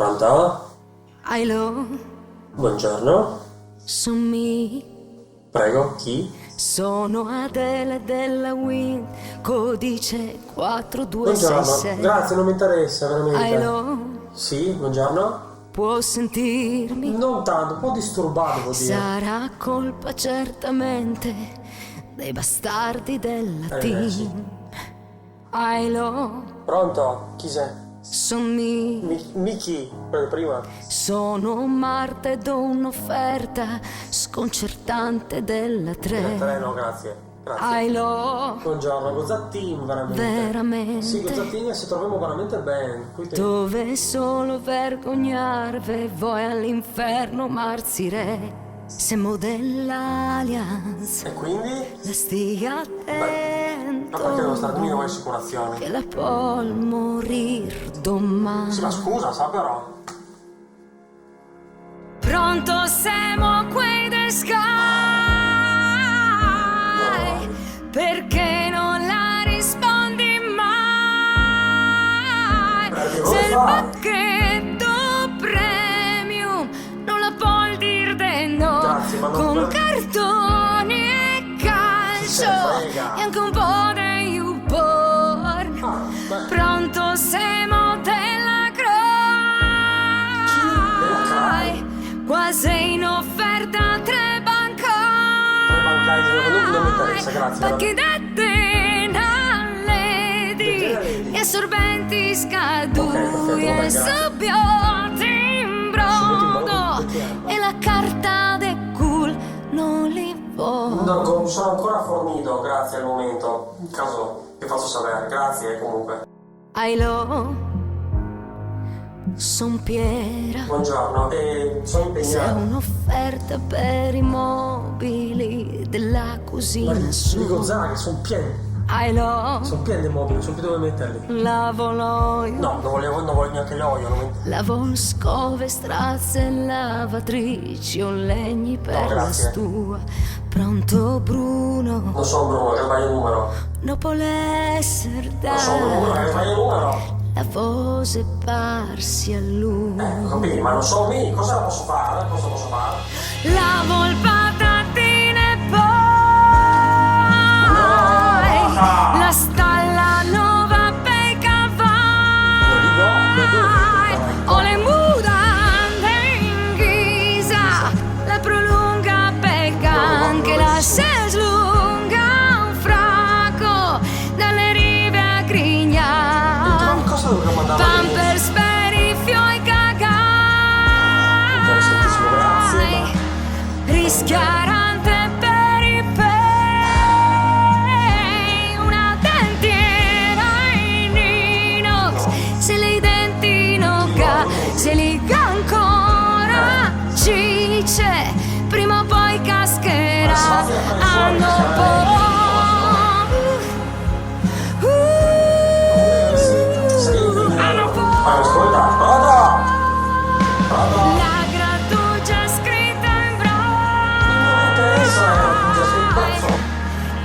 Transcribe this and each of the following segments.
Pronto? Hello, Buongiorno. Prego, chi? sono Adele della Wind, codice Buongiorno. 4266. Grazie, non mi interessa, veramente. Hello, Sì, buongiorno. può sentirmi? Non tanto, un po' disturbato vuol dire. Sarà colpa certamente dei bastardi della Sì. team. Hello, Pronto? Chi sei? Miki, quello di prima. sono Marta e do un'offerta sconcertante della No, grazie. Grazie. Hello, Buongiorno, Gozzatin, veramente. veramente. Sì, Gozzatin, si troviamo veramente bene. Dove solo vergognarvi, voi all'inferno marzire. Siamo dell'Allianz, E quindi? la stia attento. Ma perché devo stare in assicurazione? Che la può morir domani. Sì, ma scusa, sa però. Pronto siamo qui the sky. Perché non la rispondi mai? Se il pacchetto premium non la puoi dir de no. Grazie, ma non con per- cartoni e calcio frega. e anche un po' di YouPorn. Pronto siamo della Croce, quasi in offerta 3 bancai. Non mi interessa, grazie. Pacchi detti dall'edi e assorbenti scaduti vabbè, e grazie. sabbioti in brodo e la carta de cool non li voglio. No, sono ancora fornito, grazie al momento. In caso vi faccio sapere, grazie comunque. Hello, son Piera. Buongiorno, sono C'è impegnato. un'offerta per i mobili della cugina Dico su. Zaghi, sono pieni. Hello, Sono pieni di mobili, non so più dove metterli. lavo l'olio. No, non voglio neanche l'olio. Lavo scove, strazze, lavatrici o legni per la grazie. stua. Pronto Bruno, Non sono Bruno, che sbaglio il numero. dopo l'essere Non sono Bruno, che dato, sbaglio il numero. la voce parsi a lui. Capì, ma non sono me, cosa posso fare? Cosa posso fare? Lavo il patatine e poi basta! la stalla nuova per i cavalli. Ho le mutande in ghisa, la prolunga pecca anche la se slunga un fracco dalle rive a Grignano. Cosa dovremmo mandare? Pampers per i fioi Interessantissimo, grazie. cagai, rischiarante per i pei, una dentiera in inox, se li denti non ca, se li ga ancora cice, prima o poi cascherà, hanno Ascolta, Pronto? la grattugia scritta in Interessa, braille,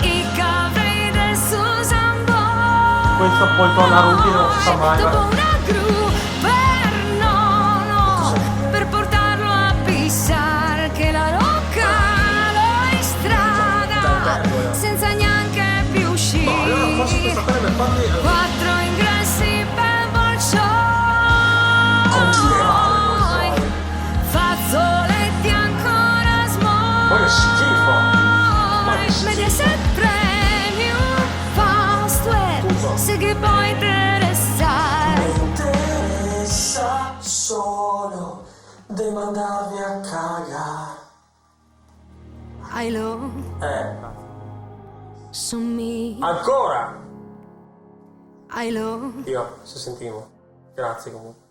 i cavi del Susan Boyle. Questo poi torna a routine, non si sa mai. Dopo una gru per nono, per portarlo a pissare, che la rocca lo in strada, senza neanche più uscire. Quattro ingressi per bolcioi, fazzoletti ancora Poi è schifo. smoi, Mediaset Premium, Fastware, se che puoi interessare. Mi interessa solo di mandarmi a cagare. Hello, son me. Ancora? Hello, Io, se sentivo. Grazie comunque.